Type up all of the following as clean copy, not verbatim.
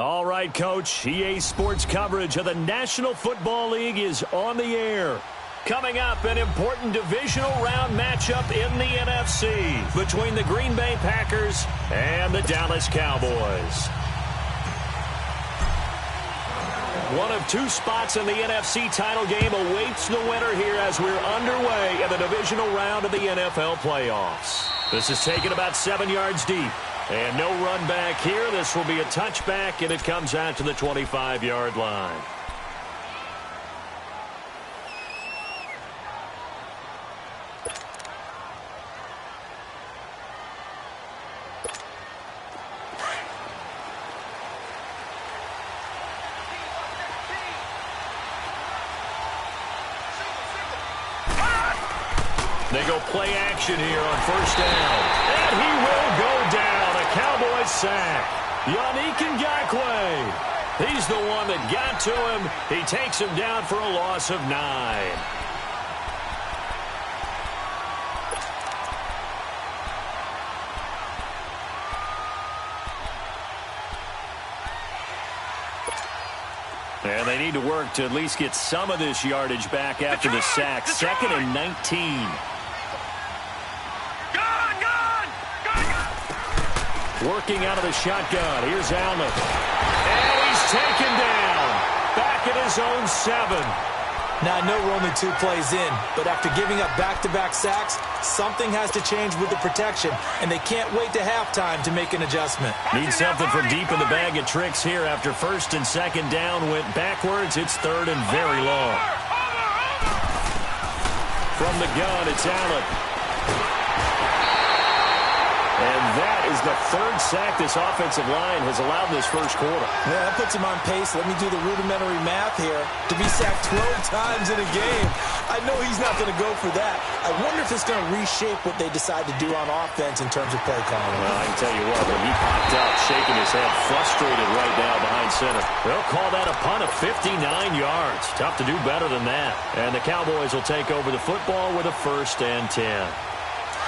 All right, Coach. EA Sports coverage of the National Football League is on the air. Coming up, an important divisional round matchup in the NFC between the Green Bay Packers and the Dallas Cowboys. One of two spots in the NFC title game awaits the winner here as we're underway in the divisional round of the NFL playoffs. This is taken about 7 yards deep. And no run back here. This will be a touchback, and it comes out to the 25-yard line. They go play action here on first down. And he will go down. A Cowboys sack. Yannick Ngakoue. He's the one that got to him. He takes him down for a loss of 9. And they need to work to at least get some of this yardage back after the sack. 2nd and 19. Working out of the shotgun. Here's Allen. And he's taken down. Back at his own 7. Now, I know we're only 2 plays in, but after giving up back-to-back sacks, something has to change with the protection, and they can't wait to halftime to make an adjustment. Need something from deep in the bag of tricks here after 1st and 2nd down went backwards. It's 3rd and very long. From the gun, it's Allen. And that is the 3rd sack this offensive line has allowed in this first quarter. Yeah, that puts him on pace. Let me do the rudimentary math here. To be sacked 12 times in a game, I know he's not going to go for that. I wonder if it's going to reshape what they decide to do on offense in terms of play calling. Well, I can tell you what, when he popped out, shaking his head, frustrated right now behind center. They'll call that a punt of 59 yards. Tough to do better than that. And the Cowboys will take over the football with a 1st and 10.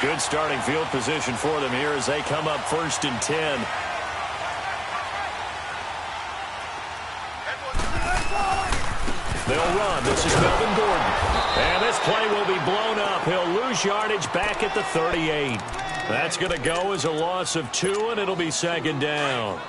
Good starting field position for them here as they come up 1st and 10. They'll run. This is Melvin Gordon. And this play will be blown up. He'll lose yardage back at the 38. That's going to go as a loss of 2, and it'll be 2nd down.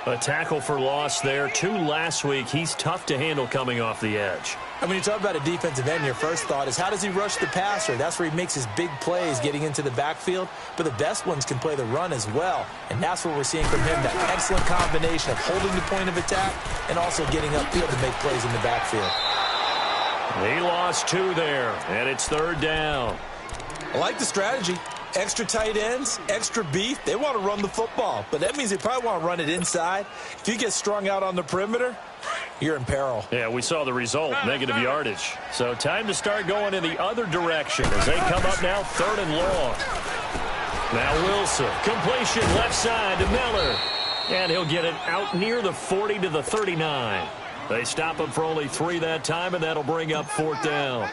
A tackle for loss there. 2 last week. He's tough to handle coming off the edge. And when you talk about a defensive end, your first thought is how does he rush the passer? That's where he makes his big plays getting into the backfield. But the best ones can play the run as well. And that's what we're seeing from him, that excellent combination of holding the point of attack and also getting upfield to make plays in the backfield. He lost 2 there, and it's 3rd down. I like the strategy. Extra tight ends, extra beef. They want to run the football, but that means they probably want to run it inside. If you get strung out on the perimeter, you're in peril. Yeah, we saw the result, negative yardage. So time to start going in the other direction as they come up now 3rd and long. Now Wilson, completion left side to Miller. And he'll get it out near the 40 to the 39. They stop him for only 3 that time, and that'll bring up 4th down.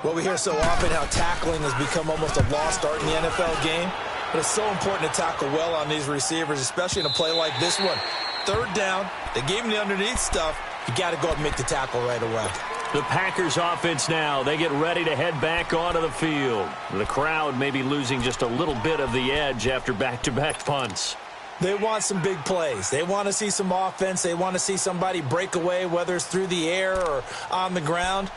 Well, we hear so often how tackling has become almost a lost art in the NFL game. But it's so important to tackle well on these receivers, especially in a play like this one. 3rd down, they gave him the underneath stuff. You got to go and make the tackle right away. The Packers offense now, they get ready to head back onto the field. The crowd may be losing just a little bit of the edge after back-to-back punts. They want some big plays. They want to see some offense. They want to see somebody break away, whether it's through the air or on the ground.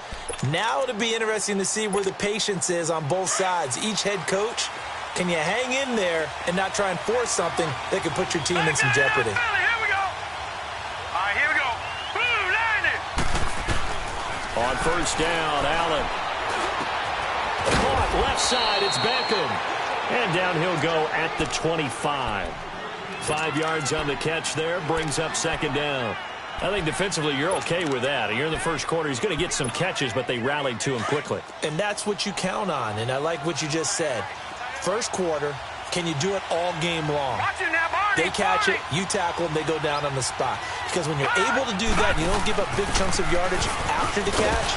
Now it'll be interesting to see where the patience is on both sides. Each head coach, can you hang in there and not try and force something that could put your team in some jeopardy? Here we go. All right, here we go. On first down, Allen. Caught left side, it's Beckham. And down he'll go at the 25. 5 yards on the catch there, brings up 2nd down. I think defensively you're okay with that. Here in the first quarter, he's going to get some catches, but they rallied to him quickly. And that's what you count on, and I like what you just said. First quarter, can you do it all game long? They catch it, you tackle them, they go down on the spot. Because when you're able to do that and you don't give up big chunks of yardage after the catch,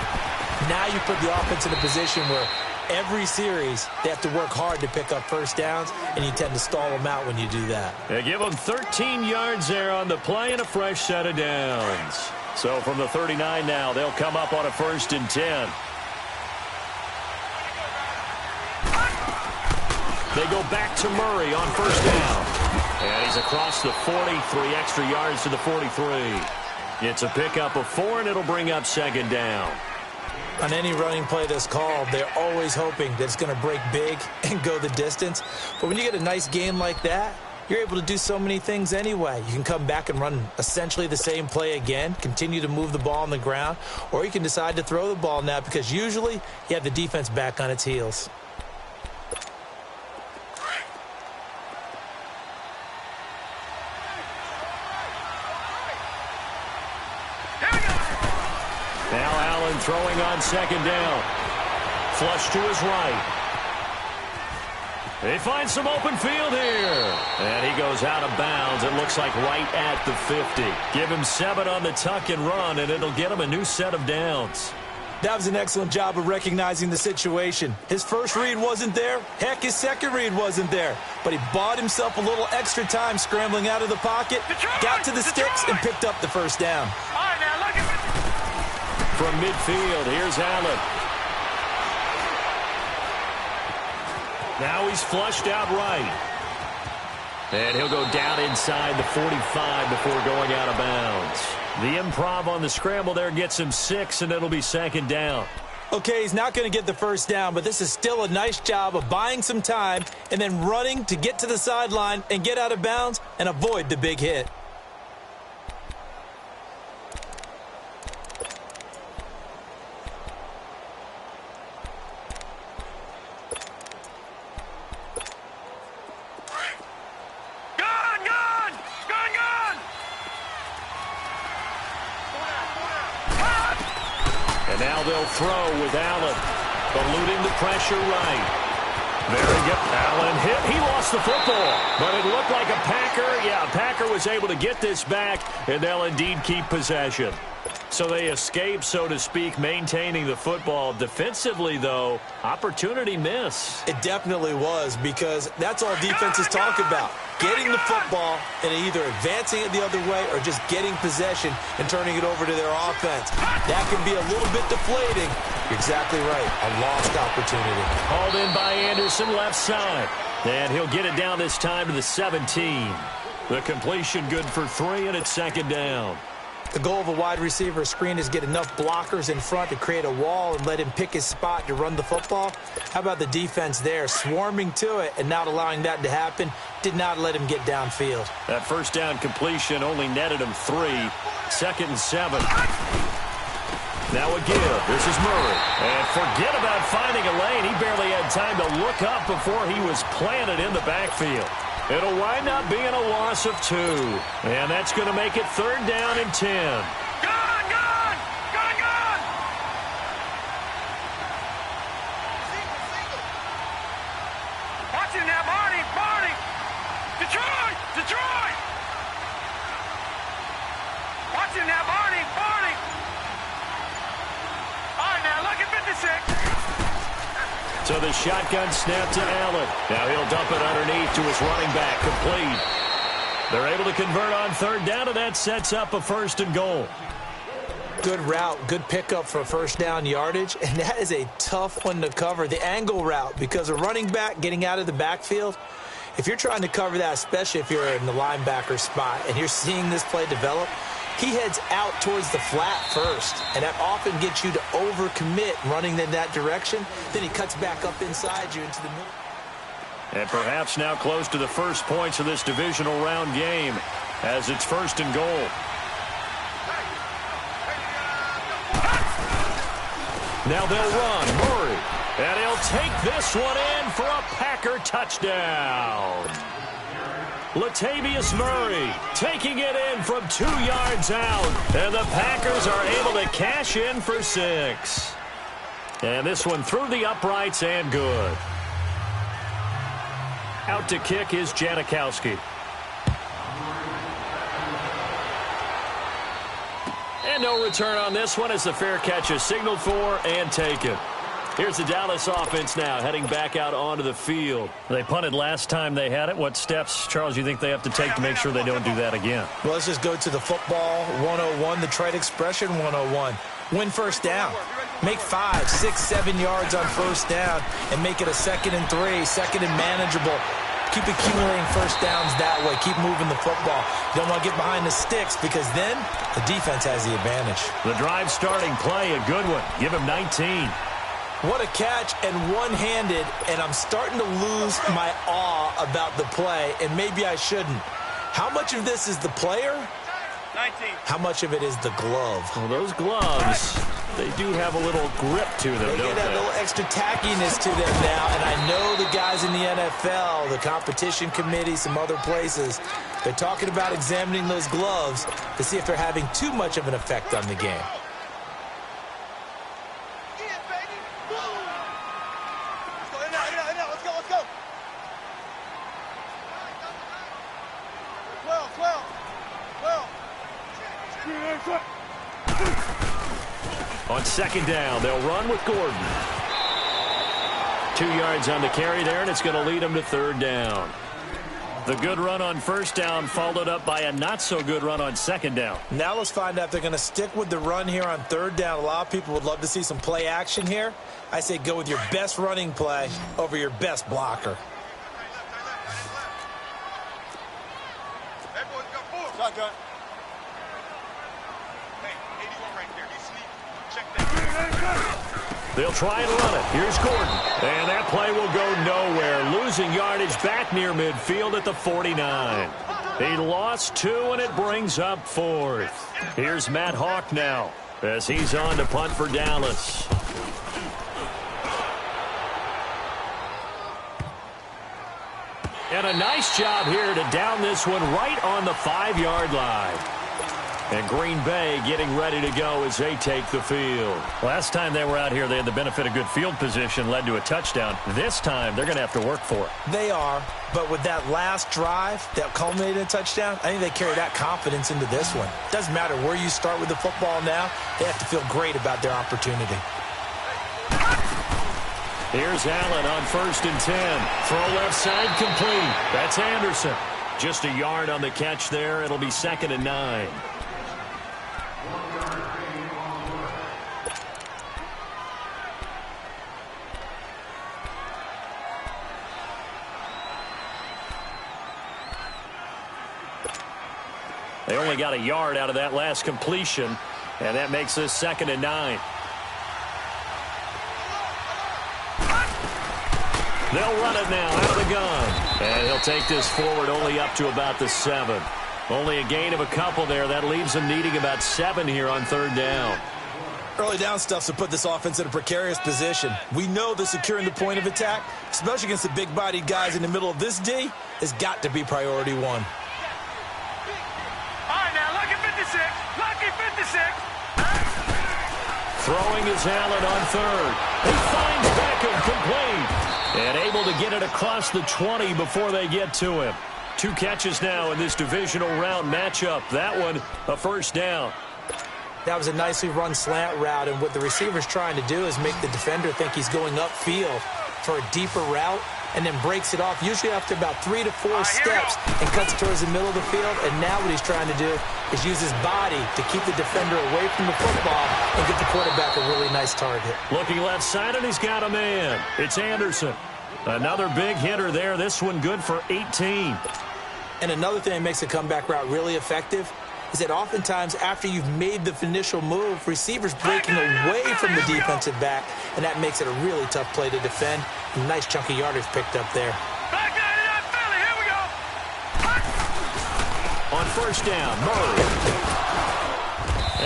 now you put the offense in a position where every series, they have to work hard to pick up first downs, and you tend to stall them out when you do that. They give them 13 yards there on the play and a fresh set of downs. So from the 39 now, they'll come up on a 1st and 10. They go back to Murray on 1st down. And he's across the 40, 3 extra yards to the 43. It's a pickup of 4, and it'll bring up 2nd down. On any running play that's called, they're always hoping that it's going to break big and go the distance. But when you get a nice game like that, you're able to do so many things anyway. You can come back and run essentially the same play again, continue to move the ball on the ground, or you can decide to throw the ball now because usually you have the defense back on its heels. Now Allen throwing on 2nd down. Flush to his right. They find some open field here. And he goes out of bounds. It looks like right at the 50. Give him 7 on the tuck and run, and it'll get him a new set of downs. That was an excellent job of recognizing the situation. His first read wasn't there. Heck, his second read wasn't there. But he bought himself a little extra time scrambling out of the pocket, got to the sticks, and picked up the 1st down. All right, now look at it. From midfield, here's Allen. Now he's flushed out right. And he'll go down inside the 45 before going out of bounds. The improv on the scramble there gets him 6, and it'll be 2nd down. Okay, he's not going to get the 1st down, but this is still a nice job of buying some time and then running to get to the sideline and get out of bounds and avoid the big hit. Now they'll throw with Allen. Eluding the pressure right. Very good. Allen hit. He lost the football. But it looked like a Packer. Yeah, Packer was able to get this back, and they'll indeed keep possession. So they escape, so to speak, maintaining the football. Defensively, though, opportunity miss. It definitely was, because that's all defenses talk about. Getting the football and either advancing it the other way or just getting possession and turning it over to their offense. That can be a little bit deflating. You're exactly right. A lost opportunity. Hauled in by Anderson, left side. And he'll get it down this time to the 17. The completion good for 3, and it's 2nd down. The goal of a wide receiver screen is get enough blockers in front to create a wall and let him pick his spot to run the football. How about the defense there, swarming to it and not allowing that to happen? Did not let him get downfield. That 1st down completion only netted him 3. 2nd and 7. Now a give. This is Murray. And forget about finding a lane. He barely had time to look up before he was planted in the backfield. It'll wind up being a loss of 2. And that's going to make it 3rd down and 10. Gone! Watch him now, Barney! Detroit! Watch him now, Barney! All right, now look at 56. So the shotgun snap to Allen. Now he'll dump it underneath to his running back. Complete. They're able to convert on 3rd down, and that sets up a 1st and goal. Good route, good pickup for 1st down yardage, and that is a tough one to cover, the angle route, because a running back getting out of the backfield, if you're trying to cover that, especially if you're in the linebacker spot and you're seeing this play develop, he heads out towards the flat first, and that often gets you to overcommit running in that direction. Then he cuts back up inside you into the middle. And perhaps now close to the first points of this divisional round game as it's 1st and goal. Now they'll run. Murray. And he'll take this one in for a Packer touchdown. Latavius Murray taking it in from 2 yards out. And the Packers are able to cash in for 6. And this one through the uprights and good. Out to kick is Janikowski. And no return on this one as the fair catch is signaled for and taken. Here's the Dallas offense now, heading back out onto the field. They punted last time they had it. What steps, Charles, you think they have to take to make sure they don't do that again? Well, let's just go to the football 101, the trade expression 101. Win first down. Make 5, 6, 7 yards on first down and make it a 2nd and 3, second and manageable. Keep accumulating first downs that way. Keep moving the football. You don't want to get behind the sticks because then the defense has the advantage. The drive starting play, a good one. Give him 19. What a catch and one-handed, and I'm starting to lose my awe about the play, and maybe I shouldn't. How much of this is the player? 19. How much of it is the glove? Well, those gloves, they do have a little grip to them, They don't get that they? little extra tackiness to them now, and I know the guys in the NFL, the competition committee, some other places, they're talking about examining those gloves to see if they're having too much of an effect on the game. On second down, they'll run with Gordon. 2 yards on the carry there, and it's going to lead them to third down. The good run on first down followed up by a not-so-good run on second down. Now let's find out if they're going to stick with the run here on third down. A lot of people would love to see some play action here. I say go with your best running play over your best blocker. Shotgun. They'll try and run it. Here's Gordon. And that play will go nowhere. Losing yardage back near midfield at the 49. He lost 2, and it brings up 4th. Here's Matt Hawk now as he's on to punt for Dallas. And a nice job here to down this one right on the 5-yard line. And Green Bay getting ready to go as they take the field. Last time they were out here, they had the benefit of good field position, led to a touchdown. This time, they're going to have to work for it. They are, but with that last drive that culminated in a touchdown, I think they carry that confidence into this one. Doesn't matter where you start with the football now, they have to feel great about their opportunity. Here's Allen on 1st and 10. Throw left side complete. That's Anderson. Just a yard on the catch there. It'll be 2nd and 9. They only got a yard out of that last completion, and that makes this 2nd and 9. They'll run it now out of the gun. And he'll take this forward only up to about the 7. Only a gain of a couple there. That leaves them needing about 7 here on third down. Early down stuff to put this offense in a precarious position. We know that securing the point of attack, especially against the big-bodied guys in the middle of this D, has got to be priority 1. All right, now, lucky 56. Lucky 56. Throwing is Allen on third. He finds Beckham complete. And able to get it across the 20 before they get to him. 2 catches now in this divisional round matchup. That one, a first down. That was a nicely run slant route, and what the receiver's trying to do is make the defender think he's going upfield for a deeper route, and then breaks it off, usually after about 3 to 4 steps, and cuts towards the middle of the field. And now what he's trying to do is use his body to keep the defender away from the football and get the quarterback a really nice target. Looking left side, and he's got a man. It's Anderson. Another big hitter there. This one good for 18. And another thing that makes a comeback route really effective is that oftentimes after you've made the initial move, receivers breaking away from the defensive back, and that makes it a really tough play to defend. A nice chunky yardage picked up there. Back out of that Philly. Here we go. On first down, Murray.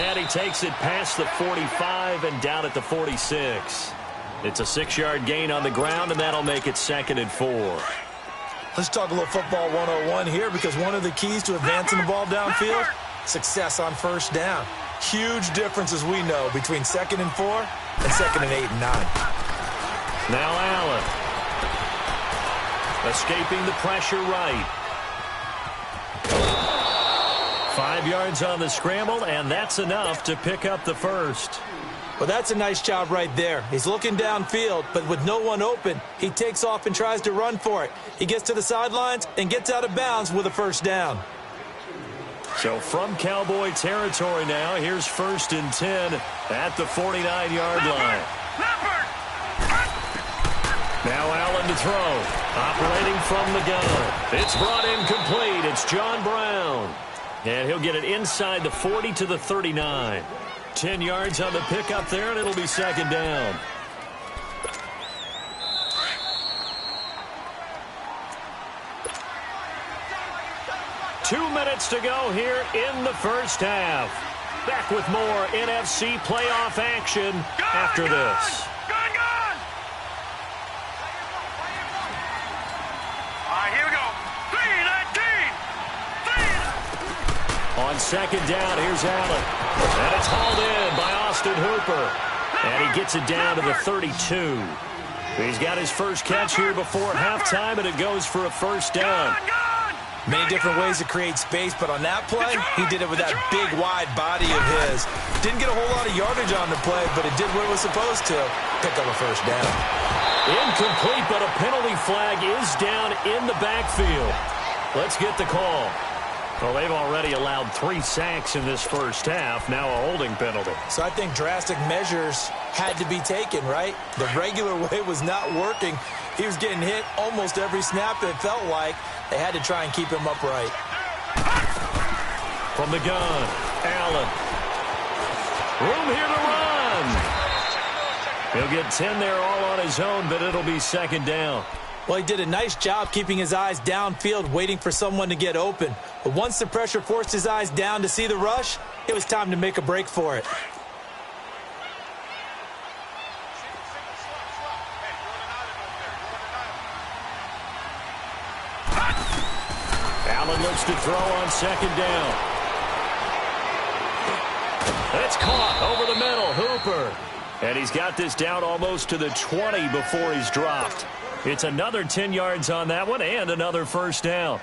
And he takes it past the 45 and down at the 46. It's a 6-yard gain on the ground, and that'll make it 2nd and 4. Let's talk a little football 101 here, because one of the keys to advancing the ball downfield, success on first down. Huge difference, as we know, between 2nd and 4 and 2nd and 8 and 9. Now Allen. Escaping the pressure right. 5 yards on the scramble, and that's enough to pick up the first. Well, that's a nice job right there. He's looking downfield, but with no one open, he takes off and tries to run for it. He gets to the sidelines and gets out of bounds with a first down. So from Cowboy territory now, here's 1st and 10 at the 49-yard line. Now Allen to throw. Operating from the gun. It's brought in complete. It's John Brown. And he'll get it inside the 40 to the 39. 10 yards on the pickup there, and it'll be 2nd down. Two minutes to go here in the first half. Back with more NFC playoff action after this. Here we go. 3-19. On 2nd down, here's Allen. And it's hauled in by Austin Hooper. And he gets it down to the 32. He's got his first catch here before halftime, and it goes for a first down. Many different ways to create space, but on that play, he did it with that big, wide body of his. Didn't get a whole lot of yardage on the play, but it did what it was supposed to. Pick up a first down. Incomplete, but a penalty flag is down in the backfield. Let's get the call. Well, they've already allowed 3 sacks in this first half, now a holding penalty. So I think drastic measures had to be taken, right? The regular way was not working. He was getting hit almost every snap, it felt like. They had to try and keep him upright. From the gun, Allen. Room here to run. He'll get 10 there all on his own, but it'll be 2nd down. Well, he did a nice job keeping his eyes downfield, waiting for someone to get open. But once the pressure forced his eyes down to see the rush, it was time to make a break for it. Allen looks to throw on 2nd down. It's caught over the middle, Hooper. And he's got this down almost to the 20 before he's dropped. It's another 10 yards on that one and another first down.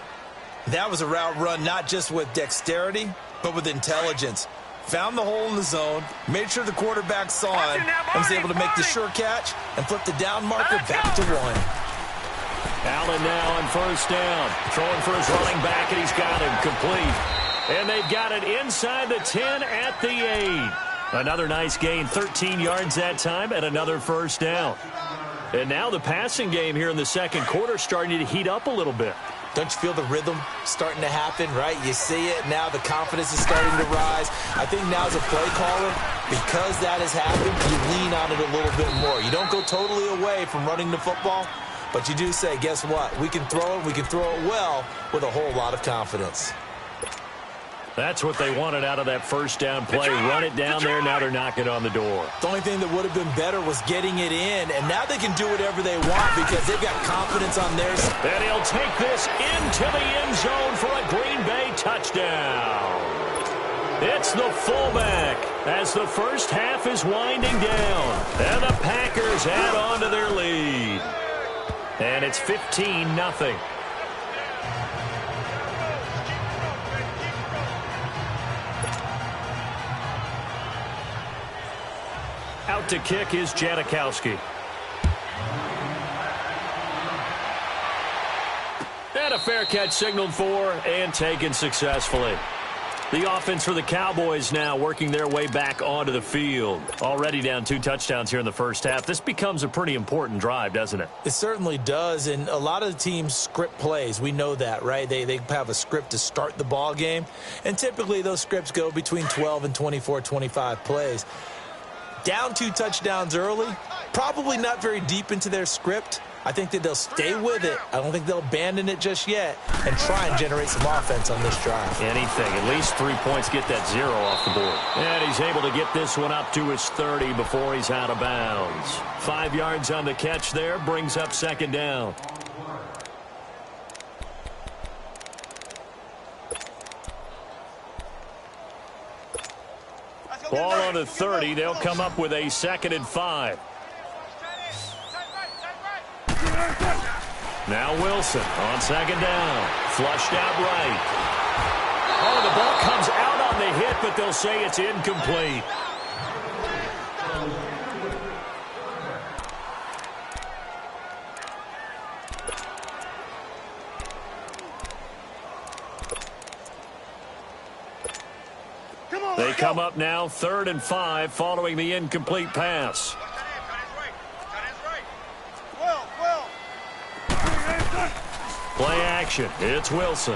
That was a route run not just with dexterity, but with intelligence. Found the hole in the zone, made sure the quarterback saw him, and was able to make the sure catch and flip the down marker back to 1. Allen now on first down. Throwing for his running back, and he's got him complete. And they've got it inside the 10 at the 8. Another nice gain, 13 yards that time, and another first down. And now the passing game here in the second quarter starting to heat up a little bit. Don't you feel the rhythm starting to happen, right? You see it now. The confidence is starting to rise. I think now as a play caller, because that has happened, you lean on it a little bit more. You don't go totally away from running the football, but you do say, guess what? We can throw it. We can throw it well with a whole lot of confidence. That's what they wanted out of that first down play. Run it down there. Now they're knocking on the door. The only thing that would have been better was getting it in, and now they can do whatever they want because they've got confidence on their side. And he'll take this into the end zone for a Green Bay touchdown. It's the fullback as the first half is winding down. And the Packers add on to their lead. And it's 15-0. Out to kick is Janikowski. And a fair catch signaled for and taken successfully. The offense for the Cowboys now working their way back onto the field. Already down 2 touchdowns here in the first half. This becomes a pretty important drive, doesn't it? It certainly does, and a lot of the teams script plays. We know that, right? They have a script to start the ball game, and typically those scripts go between 12 and 24, 25 plays. Down 2 touchdowns early, probably not very deep into their script. I think that they'll stay with it. I don't think they'll abandon it just yet and try and generate some offense on this drive. Anything. At least 3 points, get that 0 off the board. And he's able to get this one up to his 30 before he's out of bounds. 5 yards on the catch there, brings up second down. Ball on the 30. They'll come up with a 2nd and 5. Now Wilson on second down. Flushed out right. Oh, the ball comes out on the hit, but they'll say it's incomplete. They come up now 3rd and 5 following the incomplete pass. Play action. It's Wilson.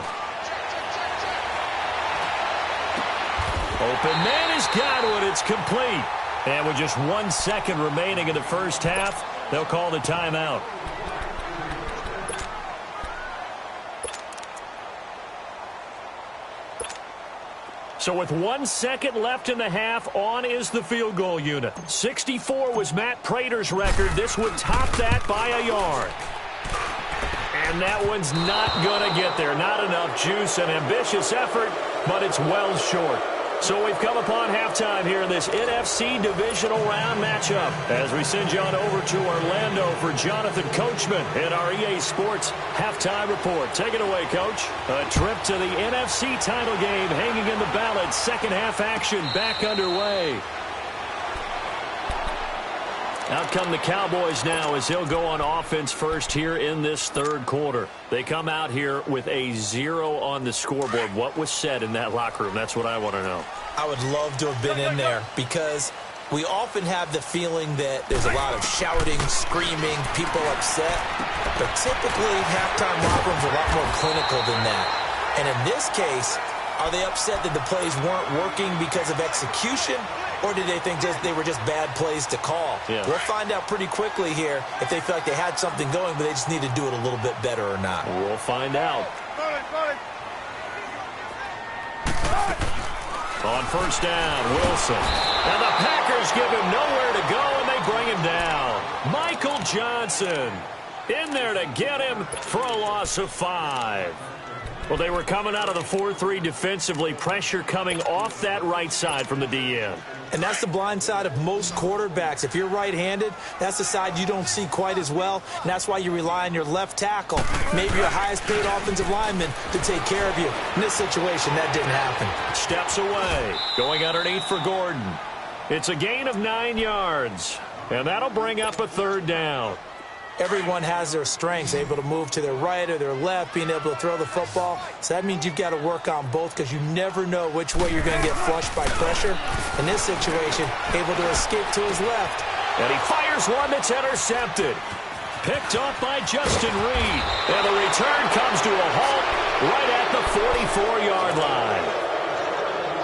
Open man has got it. It's complete. And with just 1 second remaining in the first half, they'll call the timeout. So with 1 second left in the half, on is the field goal unit. 64 was Matt Prater's record. This would top that by a yard. And that one's not going to get there. Not enough juice. An ambitious effort, but it's well short. So we've come upon halftime here in this NFC divisional round matchup as we send you on over to Orlando for Jonathan Coachman in our EA Sports halftime report. Take it away, Coach. A trip to the NFC title game hanging in the balance. Second half action back underway. Out come the Cowboys now as they'll go on offense first here in this third quarter. They come out here with a 0 on the scoreboard. What was said in that locker room? That's what I want to know. I would love to have been in there because we often have the feeling that there's a lot of shouting, screaming, people upset. But typically, halftime locker rooms are a lot more clinical than that. And in this case, are they upset that the plays weren't working because of execution? Or did they think they were just bad plays to call? Yeah. We'll find out pretty quickly here if they feel like they had something going, but they just need to do it a little bit better or not. We'll find out. On first down, Wilson. And the Packers give him nowhere to go, and they bring him down. Michael Johnson in there to get him for a loss of 5. Well, they were coming out of the 4-3 defensively. Pressure coming off that right side from the DN. And that's the blind side of most quarterbacks. If you're right-handed, that's the side you don't see quite as well. And that's why you rely on your left tackle, maybe your highest-paid offensive lineman, to take care of you. In this situation, that didn't happen. Steps away. Going underneath for Gordon. It's a gain of 9 yards. And that'll bring up a third down. Everyone has their strengths, able to move to their right or their left, being able to throw the football. So that means you've got to work on both because you never know which way you're going to get flushed by pressure. In this situation, able to escape to his left. And he fires one that's intercepted. Picked off by Justin Reed. And the return comes to a halt right at the 44-yard line.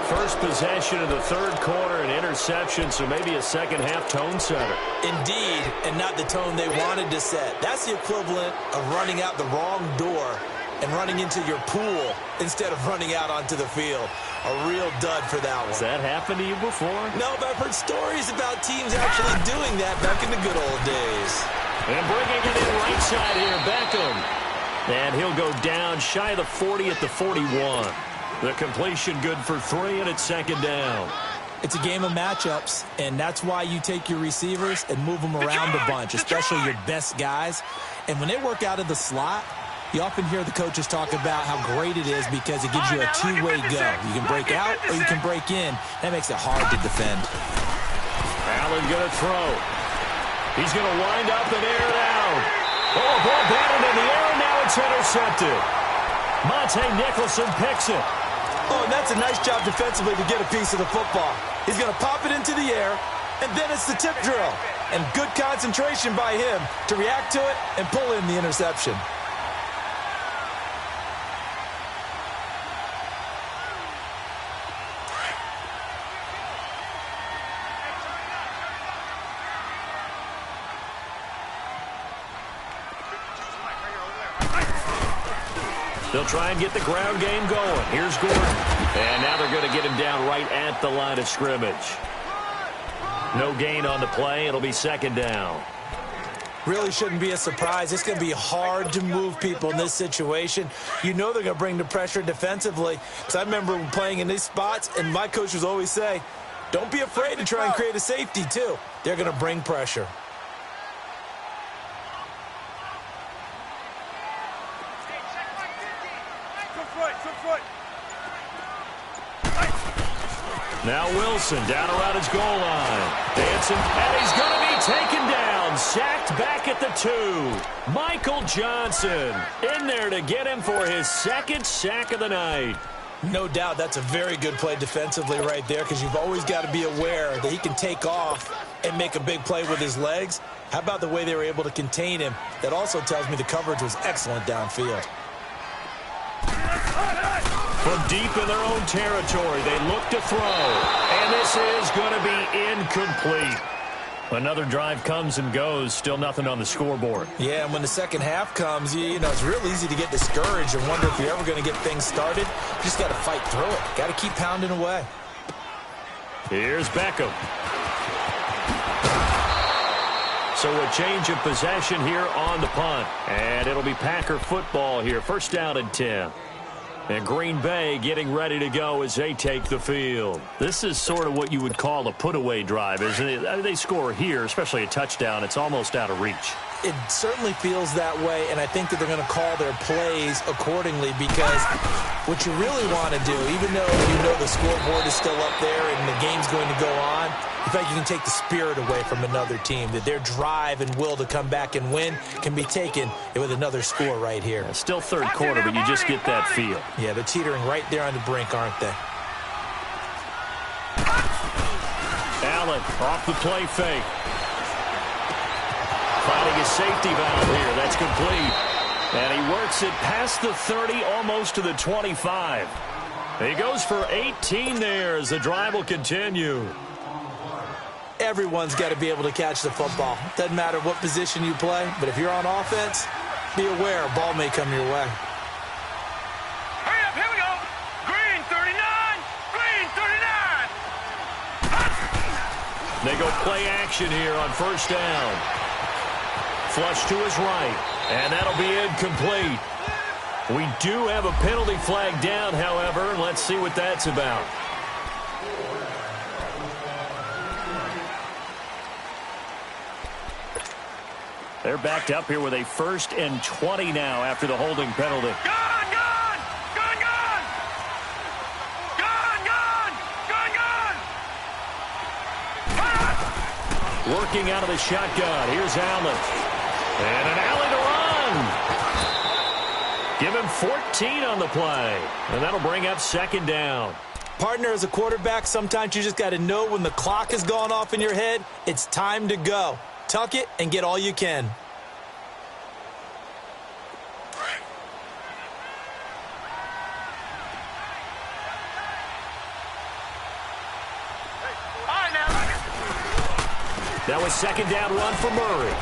First possession of the third quarter, an interception, so maybe a second-half tone setter. Indeed, and not the tone they wanted to set. That's the equivalent of running out the wrong door and running into your pool instead of running out onto the field. A real dud for that one. Has that happened to you before? No, but I've heard stories about teams actually doing that back in the good old days. And bringing it in right side here, Beckham. And he'll go down shy of the 40 at the 41. The completion good for 3, and it's second down. It's a game of matchups, and that's why you take your receivers and move them around a bunch, especially your best guys. And when they work out of the slot, you often hear the coaches talk about how great it is because it gives you a two-way go. You can break out or you can break in. That makes it hard to defend. Allen going to throw. He's going to wind up and air it out. Oh, ball batted in the air, and now it's intercepted. Monte Nicholson picks it. Oh, and that's a nice job defensively to get a piece of the football. He's going to pop it into the air, and then it's the tip drill. And good concentration by him to react to it and pull in the interception. They'll try and get the ground game going. Here's Gordon. And now they're going to get him down right at the line of scrimmage. No gain on the play. It'll be second down. Really shouldn't be a surprise. It's going to be hard to move people in this situation. You know they're going to bring the pressure defensively. Because I remember playing in these spots, and my coaches always say, don't be afraid to try and create a safety, too. They're going to bring pressure. Now Wilson down around his goal line. Dancing, and he's going to be taken down. Sacked back at the 2. Michael Johnson in there to get him for his second sack of the night. No doubt that's a very good play defensively right there, because you've always got to be aware that he can take off and make a big play with his legs. How about the way they were able to contain him? That also tells me the coverage was excellent downfield. From deep in their own territory, they look to throw. And this is going to be incomplete. Another drive comes and goes, still nothing on the scoreboard. Yeah, and when the second half comes, you know, it's real easy to get discouraged and wonder if you're ever going to get things started. You just got to fight through it. Got to keep pounding away. Here's Beckham. So a change of possession here on the punt. And it'll be Packer football here. First down and 10. And Green Bay getting ready to go as they take the field. This is sort of what you would call a put-away drive, isn't it? I mean, they score here, especially a touchdown. It's almost out of reach. It certainly feels that way, and I think that they're going to call their plays accordingly, because what you really want to do, even though you know the scoreboard is still up there and the game's going to go on, in fact, you can take the spirit away from another team, that their drive and will to come back and win can be taken with another score right here. It's still third quarter, but you just get that feel. Yeah, they're teetering right there on the brink, aren't they? Allen off the play fake. Finding a safety valve here. That's complete. And he works it past the 30, almost to the 25. He goes for 18 there as the drive will continue. Everyone's got to be able to catch the football. Doesn't matter what position you play, but if you're on offense, be aware a ball may come your way. Hurry up, here we go. Green 39, green 39. They go play action here on first down. Flush to his right, and that'll be incomplete. We do have a penalty flag down, however, and let's see what that's about. They're backed up here with a 1st and 20 now after the holding penalty. Gone, gone, gone, gone. Gone, gone, gone, gone. Working out of the shotgun. Here's Allen. And an alley to run. Give him 14 on the play. And that'll bring up second down. Partner, as a quarterback, sometimes you just got to know when the clock has gone off in your head, it's time to go. Tuck it and get all you can. Now a second down run for Murray.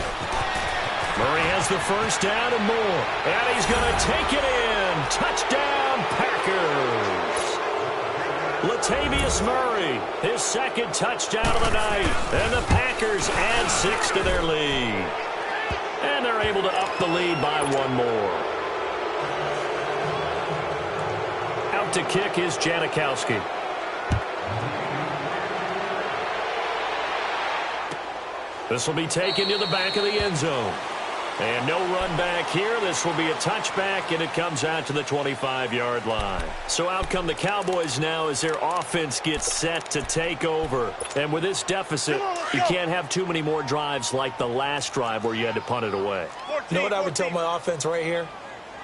Murray has the first down and more. And he's going to take it in. Touchdown, Packers. Latavius Murray, his second touchdown of the night. And the Packers add 6 to their lead. And they're able to up the lead by 1 more. Out to kick is Janikowski. This will be taken to the back of the end zone. And no run back here. This will be a touchback, and it comes out to the 25-yard line. So out come the Cowboys now as their offense gets set to take over. And with this deficit, you can't have too many more drives like the last drive where you had to punt it away. You know what I would tell my offense right here?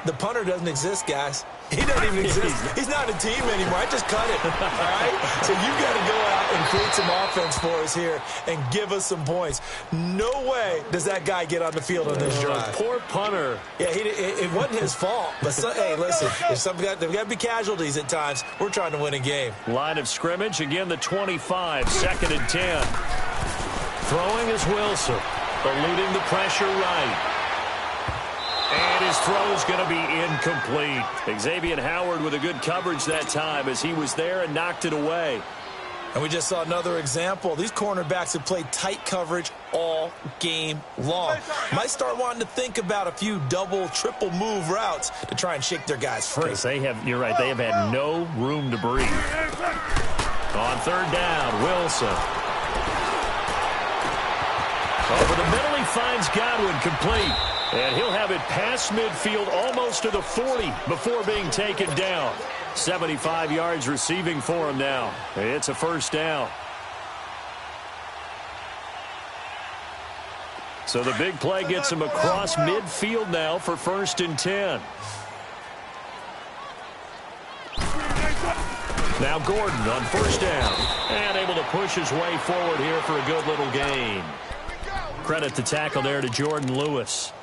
The punter doesn't exist, guys. He doesn't even exist. He's not a team anymore. I just cut it. All right? So you've got to go out and create some offense for us here and give us some points. No way does that guy get on the field on this drive. Poor punter. Yeah, it wasn't his fault. But, hey, listen, there's got to be casualties at times. We're trying to win a game. Line of scrimmage, again, the 25, 2nd and 10. Throwing is Wilson, eluding the pressure right. And his throw is going to be incomplete. Xavier Howard with a good coverage that time as he was there and knocked it away. And we just saw another example. These cornerbacks have played tight coverage all game long. Might start wanting to think about a few double, triple move routes to try and shake their guys free. You're right, they have had no room to breathe. On third down, Wilson. Over the middle, he finds Godwin complete. And he'll have it past midfield almost to the 40 before being taken down. 75 yards receiving for him now. It's a first down. So the big play gets him across midfield now for 1st and 10. Now Gordon on first down. And able to push his way forward here for a good little gain. Credit the tackle there to Jordan Lewis.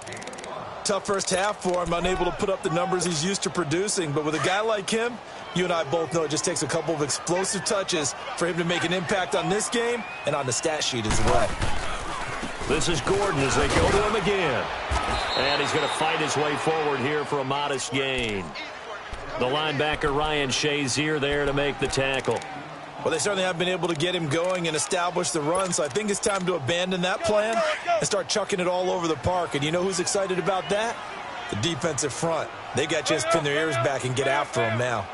Tough first half for him, unable to put up the numbers he's used to producing. But with a guy like him, you and I both know it just takes a couple of explosive touches for him to make an impact on this game and on the stat sheet as well. This is Gordon as they go to him again. And he's going to fight his way forward here for a modest gain. The linebacker Ryan Shazier there to make the tackle. Well, they certainly have been able to get him going and establish the run, so I think it's time to abandon that plan and start chucking it all over the park. And you know who's excited about that? The defensive front. They got a chance to pin their ears back and get after him now.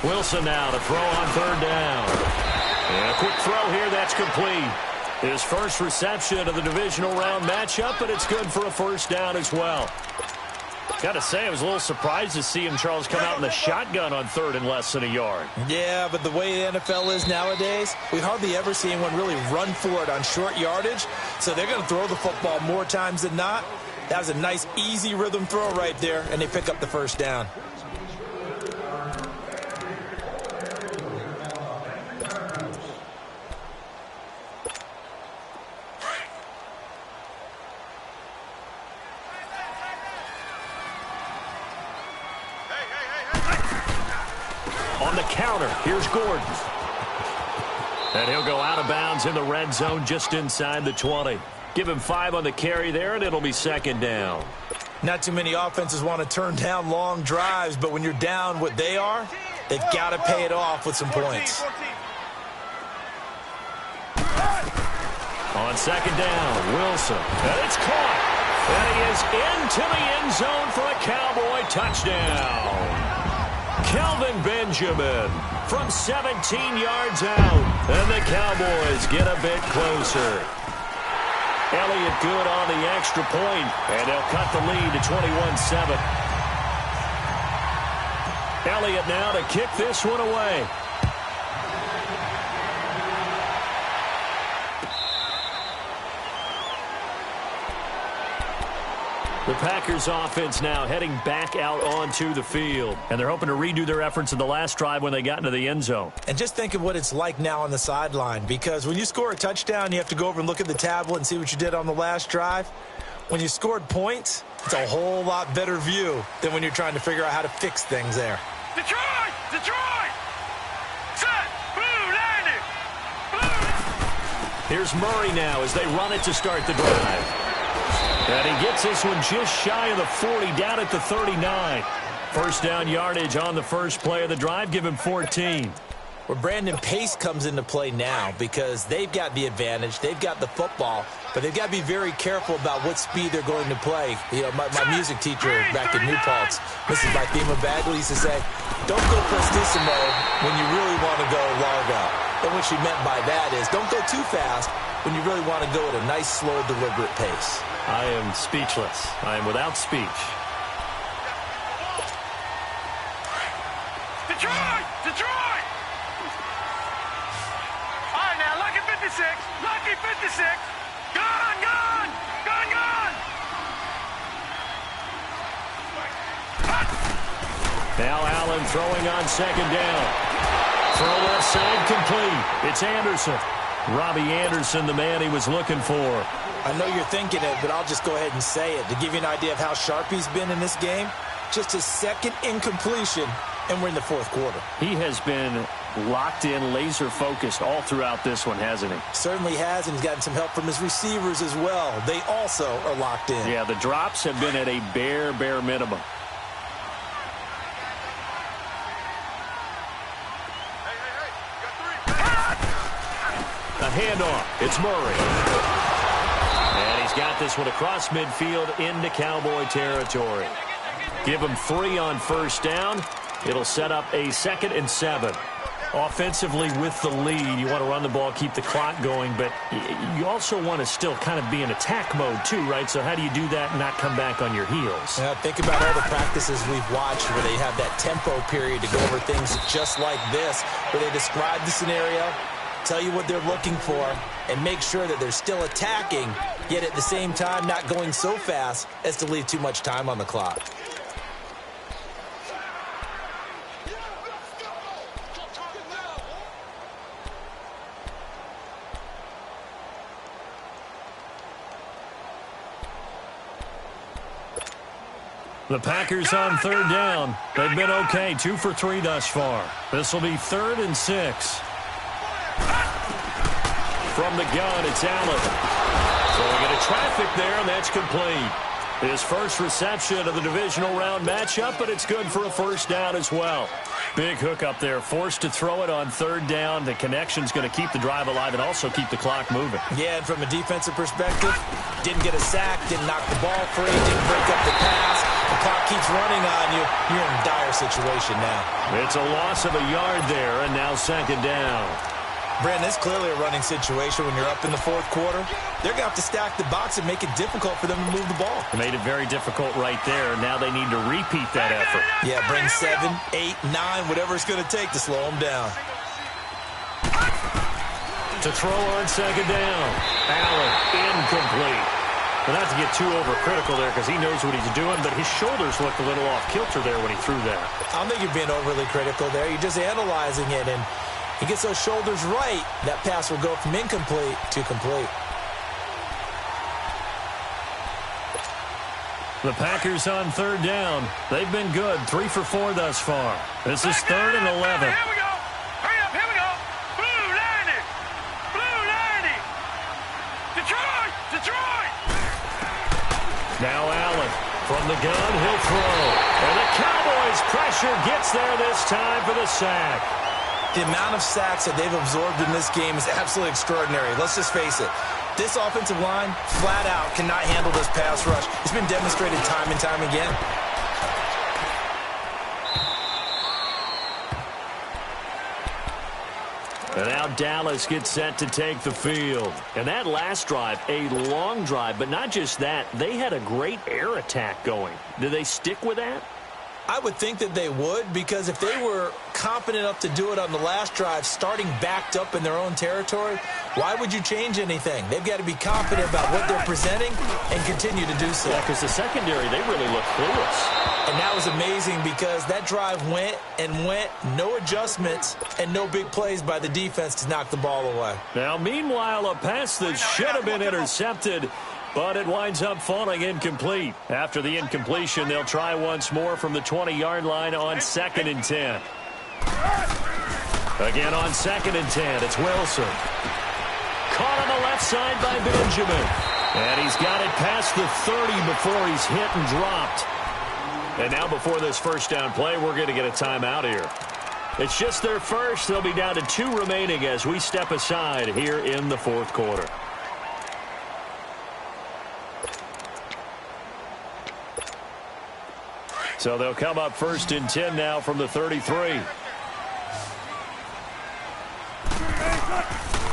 Wilson now to throw on third down. And a quick throw here, that's complete. His first reception of the divisional round matchup, but it's good for a first down as well. Got to say, I was a little surprised to see him, Charles, come out in the shotgun on third and less than a yard. Yeah, but the way the NFL is nowadays, we hardly ever see anyone really run for it on short yardage. So they're going to throw the football more times than not. That was a nice, easy rhythm throw right there, and they pick up the first down. On the counter, here's Gordon. And he'll go out of bounds in the red zone just inside the 20. Give him 5 on the carry there, and it'll be second down. Not too many offenses want to turn down long drives, but when you're down what they are, they've got to pay it off with some points. On second down, Wilson. And it's caught. And he is into the end zone for a Cowboy touchdown. Kelvin Benjamin from 17 yards out. And the Cowboys get a bit closer. Elliott good on the extra point, and they'll cut the lead to 21-7. Elliott now to kick this one away. The Packers offense now heading back out onto the field. And they're hoping to redo their efforts in the last drive when they got into the end zone. And just think of what it's like now on the sideline, because when you score a touchdown, you have to go over and look at the tablet and see what you did on the last drive. When you scored points, it's a whole lot better view than when you're trying to figure out how to fix things there. Detroit! Detroit! Set! Blue landing! Blue! Here's Murray now as they run it to start the drive. And he gets this one just shy of the 40, down at the 39. First down yardage on the first play of the drive. Give him 14. Where Brandon Pace comes into play now, because they've got the advantage. They've got the football, but they've got to be very careful about what speed they're going to play. You know, my music teacher back in New Paltz, Mrs. Bithema Bagley, used to say, don't go prestissimo when you really want to go largo. And what she meant by that is don't go too fast when you really want to go at a nice, slow, deliberate pace. I am speechless. I am without speech. Detroit! Detroit! All right, now, lucky 56. Lucky 56. Gun, gun! Gun, gun! Now Allen throwing on second down. Throw left side complete. It's Anderson. Robbie Anderson, the man he was looking for. I know you're thinking it, but I'll just go ahead and say it. To give you an idea of how sharp he's been in this game, just his second incompletion, and we're in the fourth quarter. He has been locked in, laser-focused all throughout this one, hasn't he? Certainly has, and he's gotten some help from his receivers as well. They also are locked in. Yeah, the drops have been at a bare minimum. A handoff. It's Murray. And he's got this one across midfield into Cowboy territory. Give him 3 on first down. It'll set up a 2nd and 7. Offensively with the lead, you want to run the ball, keep the clock going, but you also want to still kind of be in attack mode too, right? So how do you do that and not come back on your heels? Yeah, think about all the practices we've watched where they have that tempo period to go over things just like this, where they describe the scenario, tell you what they're looking for, and make sure that they're still attacking, yet at the same time not going so fast as to leave too much time on the clock. The Packers on third down. They've been okay, 2 for 3 thus far. This will be 3rd and 6. From the gun, it's Allen. So we get a traffic there, and that's complete. His first reception of the divisional round matchup, but it's good for a first down as well. Big hook up there, forced to throw it on third down. The connection's going to keep the drive alive and also keep the clock moving. Yeah, and from a defensive perspective, didn't get a sack, didn't knock the ball free, didn't break up the pass. The clock keeps running on you. You're in a dire situation now. It's a loss of a yard there, and now 2nd down. Brandon, it's clearly a running situation when you're up in the 4th quarter. They're going to have to stack the box and make it difficult for them to move the ball. Made it very difficult right there. Now they need to repeat that effort. Yeah, bring 7, 8, 9, whatever it's going to take to slow them down. To throw on 2nd down. Allen, incomplete. Well, not to get too overcritical there because he knows what he's doing, but his shoulders looked a little off kilter there when he threw that. I don't think you're being overly critical there. You're just analyzing it, and he gets those shoulders right, that pass will go from incomplete to complete. The Packers on third down. They've been good, 3 for 4 thus far. This is 3rd and 11. Here we go. Hurry up, here we go. Blue 90. Blue 90. Detroit, Detroit. Now Allen from the gun, he'll throw. And the Cowboys' pressure gets there this time for the sack. The amount of sacks that they've absorbed in this game is absolutely extraordinary. Let's just face it. This offensive line, flat out, cannot handle this pass rush. It's been demonstrated time and time again. And now Dallas gets set to take the field. And that last drive, a long drive, but not just that. They had a great air attack going. Do they stick with that? I would think that they would, because if they were confident enough to do it on the last drive, starting backed up in their own territory, why would you change anything? They've got to be confident about what they're presenting and continue to do so. Yeah, because the secondary, they really look clueless. And that was amazing because that drive went and went, no adjustments and no big plays by the defense to knock the ball away. Now, meanwhile, a pass that should have been intercepted, but it winds up falling incomplete. After the incompletion, they'll try once more from the 20-yard line on 2nd and 10. Again on 2nd and 10, it's Wilson. Caught on the left side by Benjamin. And he's got it past the 30 before he's hit and dropped. And now before this first down play, we're going to get a timeout here. It's just their first. They'll be down to 2 remaining as we step aside here in the 4th quarter. So they'll come up 1st and 10 now from the 33.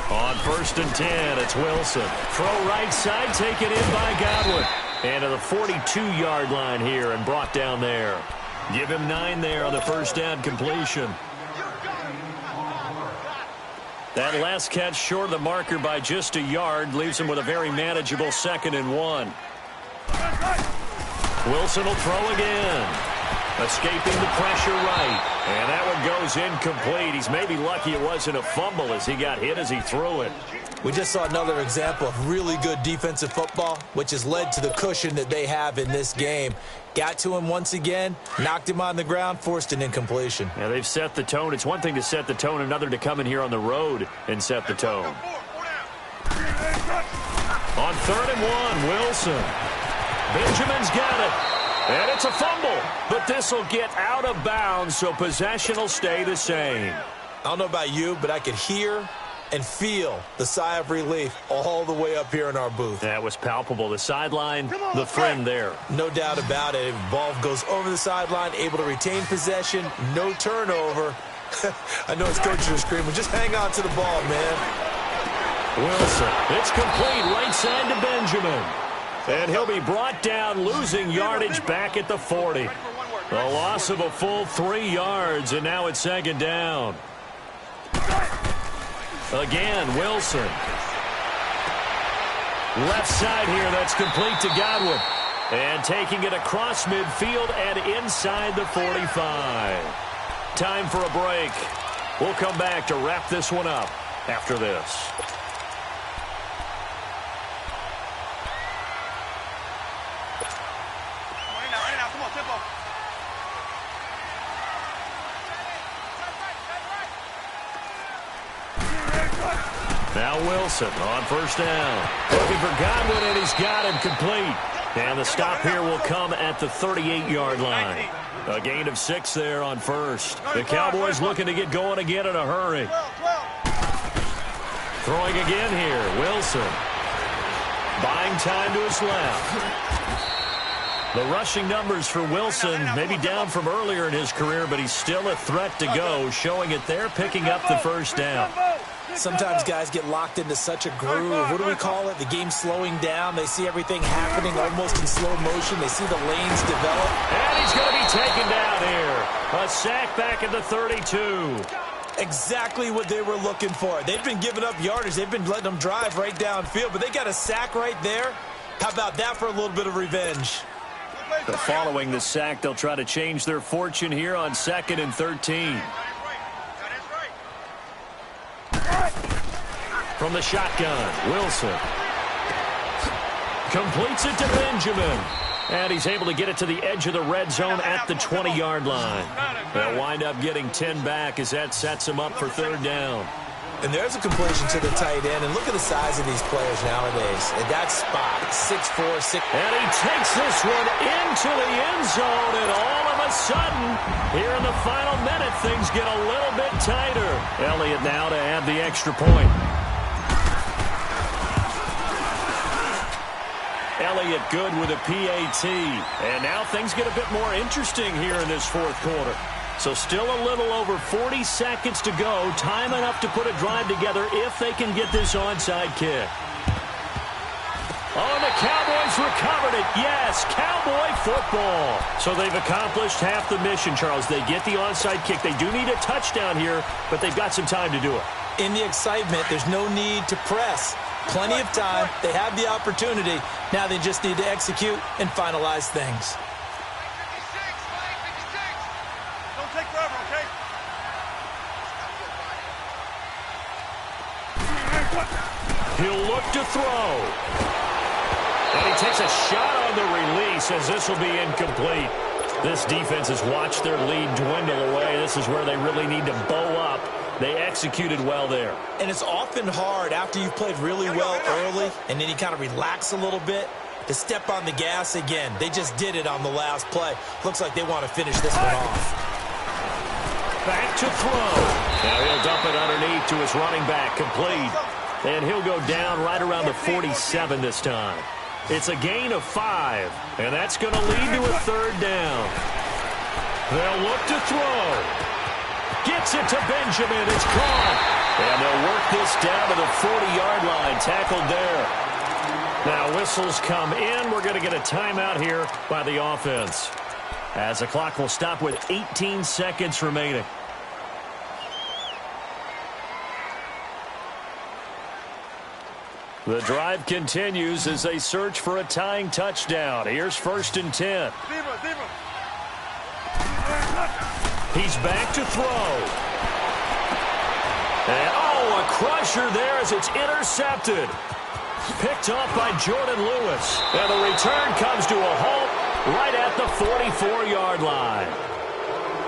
On 1st and 10, it's Wilson. Throw right side, taken in by Godwin. And to the 42-yard line here and brought down there. Give him 9 there on the first down completion. That last catch short of the marker by just a yard leaves him with a very manageable 2nd and 1. Wilson will throw again. Escaping the pressure right. And that one goes incomplete. He's maybe lucky it wasn't a fumble as he got hit as he threw it. We just saw another example of really good defensive football, which has led to the cushion that they have in this game. Got to him once again, knocked him on the ground, forced an incompletion. Yeah, they've set the tone. It's one thing to set the tone, another to come in here on the road and set the tone. On 3rd and 1, Wilson. Benjamin's got it. And it's a fumble, but this will get out of bounds, so possession will stay the same. I don't know about you, but I could hear and feel the sigh of relief all the way up here in our booth. That was palpable. The sideline, the friend there. No doubt about it. Ball goes over the sideline, able to retain possession, no turnover. I know his coaches are screaming, just hang on to the ball, man. Wilson, it's complete, right side to Benjamin. And he'll be brought down, losing yardage back at the 40. The loss of a full 3 yards, and now it's 2nd down. Again, Wilson. Left side here, that's complete to Godwin. And taking it across midfield and inside the 45. Time for a break. We'll come back to wrap this one up after this. Now Wilson on first down. Looking for Godwin, and he's got him complete. And the stop here will come at the 38-yard line. A gain of 6 there on first. The Cowboys looking to get going again in a hurry. Throwing again here, Wilson. Buying time to his left. The rushing numbers for Wilson maybe down from earlier in his career, but he's still a threat to go, showing it there, picking up the first down. Sometimes guys get locked into such a groove. What do we call it? The game slowing down. They see everything happening almost in slow motion. They see the lanes develop. And he's going to be taken down here. A sack back at the 32. Exactly what they were looking for. They've been giving up yardage. They've been letting them drive right downfield, but they got a sack right there. How about that for a little bit of revenge? Following the sack, they'll try to change their fortune here on 2nd and 13. From the shotgun, Wilson completes it to Benjamin. And he's able to get it to the edge of the red zone at the 20-yard line. They'll wind up getting 10 back as that sets him up for 3rd down. And there's a completion to the tight end. And look at the size of these players nowadays. At that spot, 6'4", 6'. And he takes this one into the end zone. And all of a sudden, here in the final minute, things get a little bit tighter. Elliott now to add the extra point. Elliott good with a PAT. And now things get a bit more interesting here in this 4th quarter. So still a little over 40 seconds to go. Time enough to put a drive together if they can get this onside kick. Oh, the Cowboys recovered it. Yes, Cowboy football. So they've accomplished half the mission, Charles. They get the onside kick. They do need a touchdown here, but they've got some time to do it. In the excitement, there's no need to press. Plenty of time. They have the opportunity. Now they just need to execute and finalize things. Don't take forever, okay? He'll look to throw. And he takes a shot on the release as this will be incomplete. This defense has watched their lead dwindle away. This is where they really need to bow up. They executed well there. And it's often hard after you've played really well early and then you kind of relax a little bit to step on the gas again. They just did it on the last play. Looks like they want to finish this one off. Back to throw. Now he'll dump it underneath to his running back, complete. And he'll go down right around the 47 this time. It's a gain of 5, and that's going to lead to a 3rd down. They'll look to throw. Gets it to Benjamin. It's caught. And they'll work this down to the 40-yard line. Tackled there. Now whistles come in. We're going to get a timeout here by the offense, as the clock will stop with 18 seconds remaining. The drive continues as they search for a tying touchdown. Here's 1st and 10. He's back to throw. And, oh, a crusher there as it's intercepted. Picked off by Jordan Lewis. And the return comes to a halt right at the 44-yard line.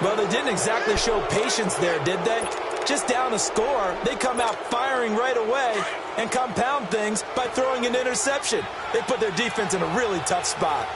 Well, they didn't exactly show patience there, did they? Just down a score, they come out firing right away and compound things by throwing an interception. They put their defense in a really tough spot.